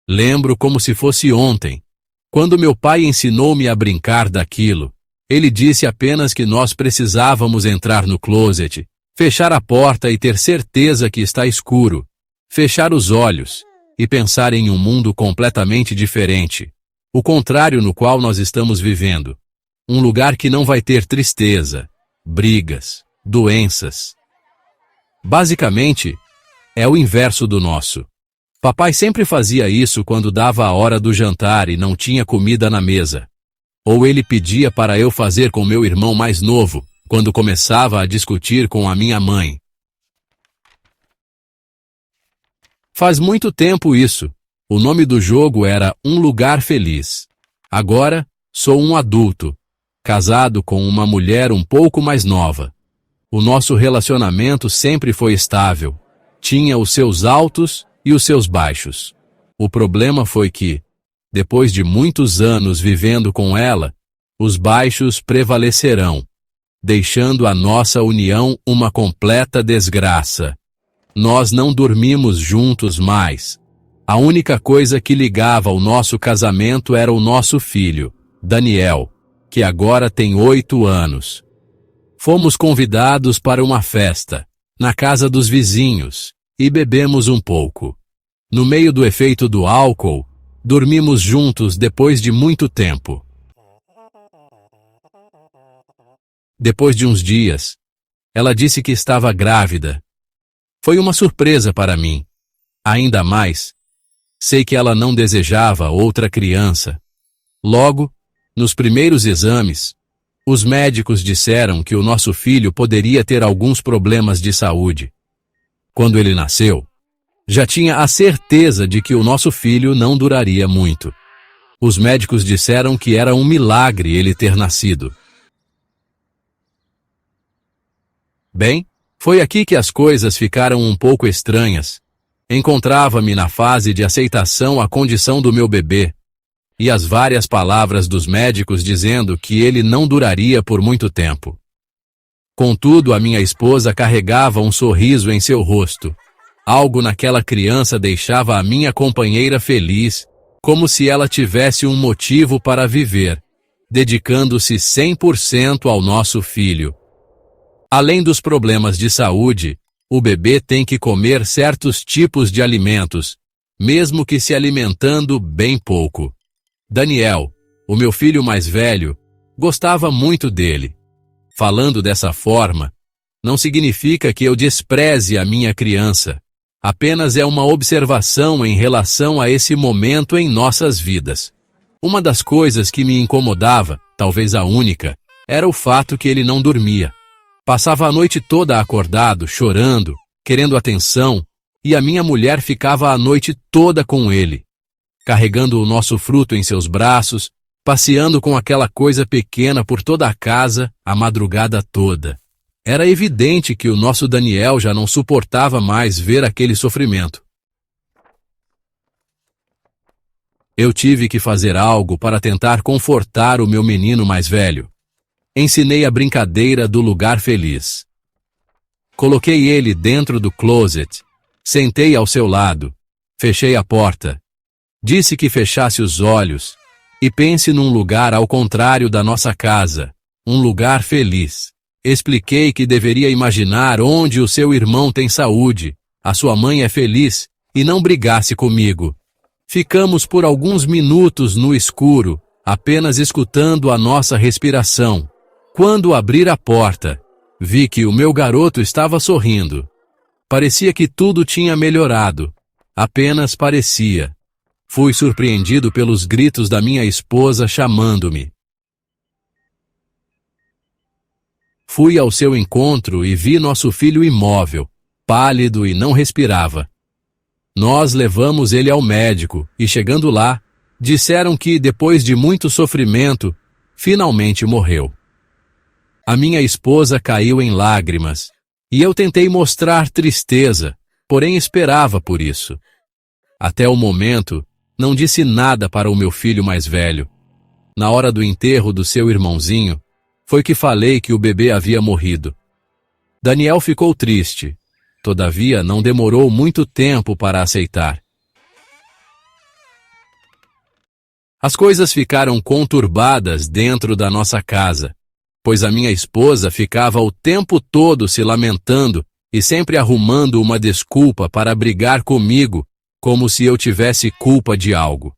Lembro como se fosse ontem. Quando meu pai ensinou-me a brincar daquilo, ele disse apenas que nós precisávamos entrar no closet, fechar a porta e ter certeza que está escuro, fechar os olhos e pensar em um mundo completamente diferente, o contrário no qual nós estamos vivendo. Um lugar que não vai ter tristeza, brigas, doenças. Basicamente, é o inverso do nosso. Papai sempre fazia isso quando dava a hora do jantar e não tinha comida na mesa. Ou ele pedia para eu fazer com meu irmão mais novo, quando começava a discutir com a minha mãe. Faz muito tempo isso. O nome do jogo era Um Lugar Feliz. Agora, sou um adulto, casado com uma mulher um pouco mais nova. O nosso relacionamento sempre foi estável. Tinha os seus altos e os seus baixos. O problema foi que, depois de muitos anos vivendo com ela, os baixos prevalecerão, deixando a nossa união uma completa desgraça. Nós não dormimos juntos mais. A única coisa que ligava o nosso casamento era o nosso filho, Daniel, que agora tem 8 anos. Fomos convidados para uma festa, na casa dos vizinhos, e bebemos um pouco. No meio do efeito do álcool, dormimos juntos depois de muito tempo. Depois de uns dias, ela disse que estava grávida. Foi uma surpresa para mim. Ainda mais, sei que ela não desejava outra criança. Logo, nos primeiros exames, os médicos disseram que o nosso filho poderia ter alguns problemas de saúde. Quando ele nasceu, já tinha a certeza de que o nosso filho não duraria muito. Os médicos disseram que era um milagre ele ter nascido. Bem, foi aqui que as coisas ficaram um pouco estranhas. Encontrava-me na fase de aceitação à condição do meu bebê, e as várias palavras dos médicos dizendo que ele não duraria por muito tempo. Contudo, a minha esposa carregava um sorriso em seu rosto. Algo naquela criança deixava a minha companheira feliz, como se ela tivesse um motivo para viver, dedicando-se 100% ao nosso filho. Além dos problemas de saúde, o bebê tem que comer certos tipos de alimentos, mesmo que se alimentando bem pouco. Daniel, o meu filho mais velho, gostava muito dele. Falando dessa forma, não significa que eu despreze a minha criança. Apenas é uma observação em relação a esse momento em nossas vidas. Uma das coisas que me incomodava, talvez a única, era o fato que ele não dormia. Passava a noite toda acordado, chorando, querendo atenção, e a minha mulher ficava a noite toda com ele, carregando o nosso fruto em seus braços, passeando com aquela coisa pequena por toda a casa a madrugada toda. Era evidente que o nosso Daniel já não suportava mais ver aquele sofrimento. Eu tive que fazer algo para tentar confortar o meu menino mais velho. Ensinei a brincadeira do lugar feliz. Coloquei ele dentro do closet, sentei ao seu lado, fechei a porta. Disse que fechasse os olhos e pense num lugar ao contrário da nossa casa, um lugar feliz. Expliquei que deveria imaginar onde o seu irmão tem saúde, a sua mãe é feliz, e não brigasse comigo. Ficamos por alguns minutos no escuro, apenas escutando a nossa respiração. Quando abri a porta, vi que o meu garoto estava sorrindo. Parecia que tudo tinha melhorado. Apenas parecia. Fui surpreendido pelos gritos da minha esposa chamando-me. Fui ao seu encontro e vi nosso filho imóvel, pálido e não respirava. Nós levamos ele ao médico e, chegando lá, disseram que, depois de muito sofrimento, finalmente morreu. A minha esposa caiu em lágrimas, e eu tentei mostrar tristeza, porém esperava por isso. Até o momento, não disse nada para o meu filho mais velho. Na hora do enterro do seu irmãozinho, foi que falei que o bebê havia morrido. Daniel ficou triste, todavia não demorou muito tempo para aceitar. As coisas ficaram conturbadas dentro da nossa casa, pois a minha esposa ficava o tempo todo se lamentando e sempre arrumando uma desculpa para brigar comigo, como se eu tivesse culpa de algo.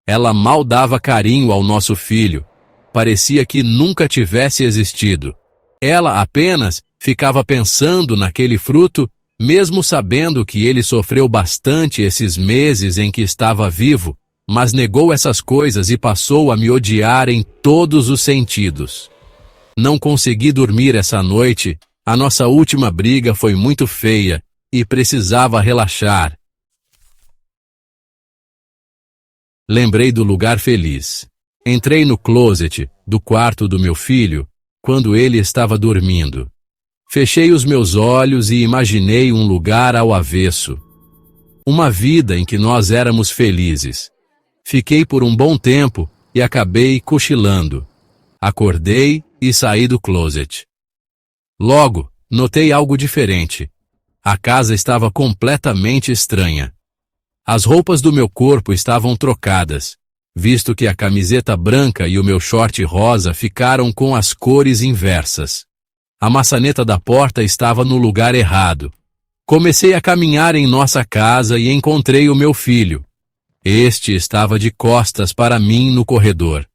Ela mal dava carinho ao nosso filho, parecia que nunca tivesse existido. Ela apenas ficava pensando naquele fruto, mesmo sabendo que ele sofreu bastante esses meses em que estava vivo, mas negou essas coisas e passou a me odiar em todos os sentidos. Não consegui dormir essa noite, a nossa última briga foi muito feia e precisava relaxar. Lembrei do lugar feliz. Entrei no closet do quarto do meu filho quando ele estava dormindo. Fechei os meus olhos e imaginei um lugar ao avesso. Uma vida em que nós éramos felizes. Fiquei por um bom tempo e acabei cochilando. Acordei e saí do closet. Logo, notei algo diferente. A casa estava completamente estranha. As roupas do meu corpo estavam trocadas, visto que a camiseta branca e o meu short rosa ficaram com as cores inversas. A maçaneta da porta estava no lugar errado. Comecei a caminhar em nossa casa e encontrei o meu filho. Este estava de costas para mim no corredor.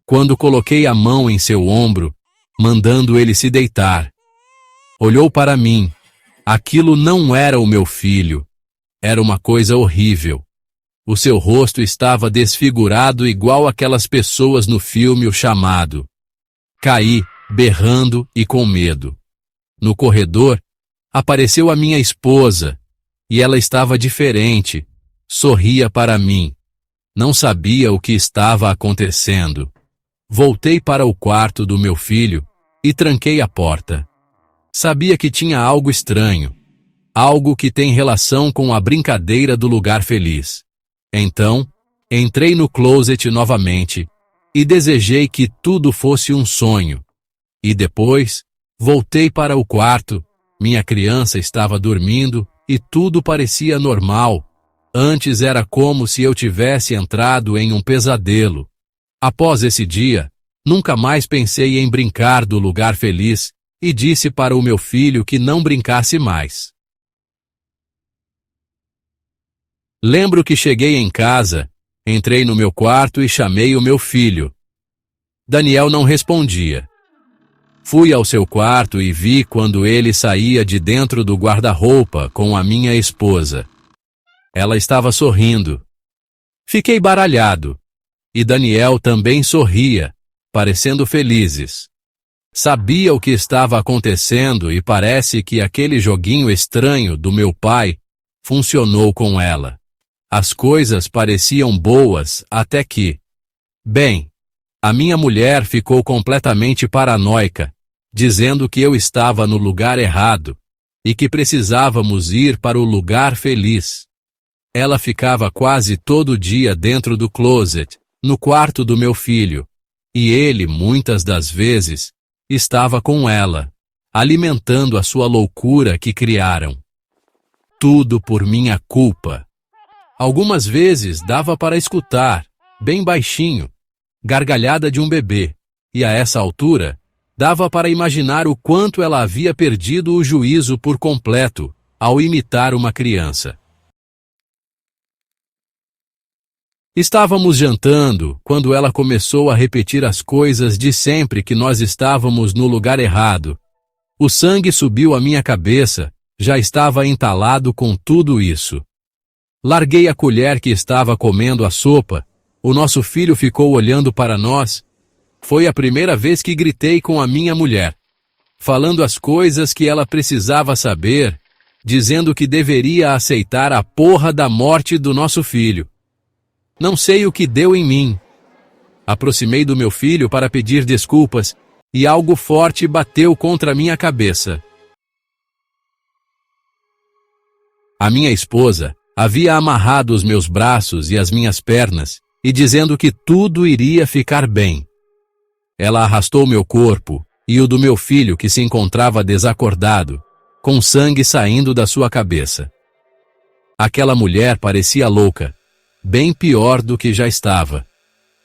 Quando coloquei a mão em seu ombro, mandando ele se deitar, olhou para mim. Aquilo não era o meu filho. Era uma coisa horrível. O seu rosto estava desfigurado igual aquelas pessoas no filme O Chamado. Caí, berrando e com medo. No corredor, apareceu a minha esposa, e ela estava diferente, sorria para mim. Não sabia o que estava acontecendo. Voltei para o quarto do meu filho e tranquei a porta. Sabia que tinha algo estranho, algo que tem relação com a brincadeira do lugar feliz. Então, entrei no closet novamente e desejei que tudo fosse um sonho. E depois, voltei para o quarto. Minha criança estava dormindo e tudo parecia normal. Antes era como se eu tivesse entrado em um pesadelo. Após esse dia, nunca mais pensei em brincar do lugar feliz e disse para o meu filho que não brincasse mais. Lembro que cheguei em casa, entrei no meu quarto e chamei o meu filho. Daniel não respondia. Fui ao seu quarto e vi quando ele saía de dentro do guarda-roupa com a minha esposa. Ela estava sorrindo. Fiquei baralhado. E Daniel também sorria, parecendo felizes. Sabia o que estava acontecendo e parece que aquele joguinho estranho do meu pai funcionou com ela. As coisas pareciam boas até que... Bem, a minha mulher ficou completamente paranoica, dizendo que eu estava no lugar errado e que precisávamos ir para o lugar feliz. Ela ficava quase todo dia dentro do closet, no quarto do meu filho, e ele, muitas das vezes, estava com ela, alimentando a sua loucura que criaram. Tudo por minha culpa. Algumas vezes dava para escutar, bem baixinho, gargalhada de um bebê, e a essa altura, dava para imaginar o quanto ela havia perdido o juízo por completo ao imitar uma criança. Estávamos jantando quando ela começou a repetir as coisas de sempre que nós estávamos no lugar errado. O sangue subiu à minha cabeça, já estava entalado com tudo isso. Larguei a colher que estava comendo a sopa, o nosso filho ficou olhando para nós. Foi a primeira vez que gritei com a minha mulher, falando as coisas que ela precisava saber, dizendo que deveria aceitar a porra da morte do nosso filho. Não sei o que deu em mim. Aproximei do meu filho para pedir desculpas, e algo forte bateu contra minha cabeça. A minha esposa havia amarrado os meus braços e as minhas pernas, e dizendo que tudo iria ficar bem. Ela arrastou meu corpo e o do meu filho que se encontrava desacordado, com sangue saindo da sua cabeça. Aquela mulher parecia louca, bem pior do que já estava.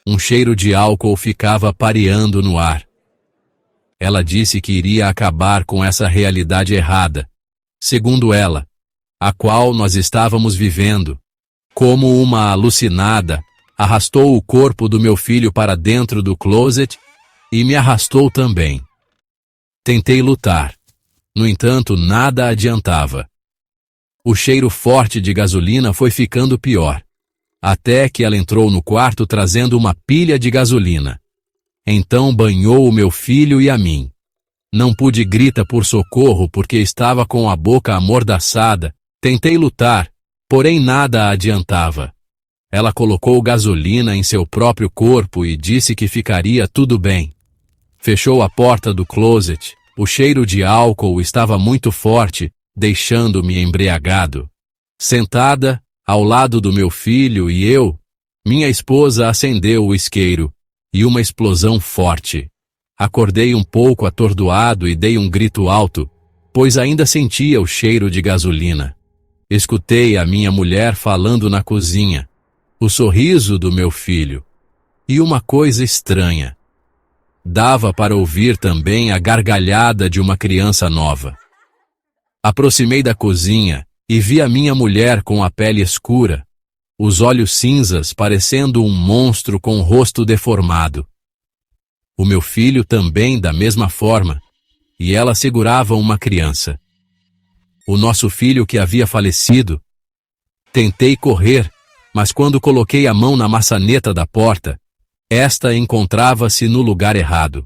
Um cheiro de álcool ficava pareando no ar. Ela disse que iria acabar com essa realidade errada, segundo ela, a qual nós estávamos vivendo. Como uma alucinada, arrastou o corpo do meu filho para dentro do closet e me arrastou também. Tentei lutar. No entanto, nada adiantava. O cheiro forte de gasolina foi ficando pior, até que ela entrou no quarto trazendo uma pilha de gasolina. Então banhou o meu filho e a mim. Não pude gritar por socorro porque estava com a boca amordaçada. Tentei lutar, porém nada adiantava. Ela colocou gasolina em seu próprio corpo e disse que ficaria tudo bem. Fechou a porta do closet. O cheiro de álcool estava muito forte, deixando-me embriagado. Sentada, ao lado do meu filho e eu, minha esposa acendeu o isqueiro, e uma explosão forte. Acordei um pouco atordoado e dei um grito alto, pois ainda sentia o cheiro de gasolina. Escutei a minha mulher falando na cozinha, o sorriso do meu filho, e uma coisa estranha. Dava para ouvir também a gargalhada de uma criança nova. Aproximei da cozinha e vi a minha mulher com a pele escura, os olhos cinzas parecendo um monstro com o rosto deformado. O meu filho também da mesma forma, e ela segurava uma criança. O nosso filho que havia falecido. Tentei correr, mas quando coloquei a mão na maçaneta da porta, esta encontrava-se no lugar errado.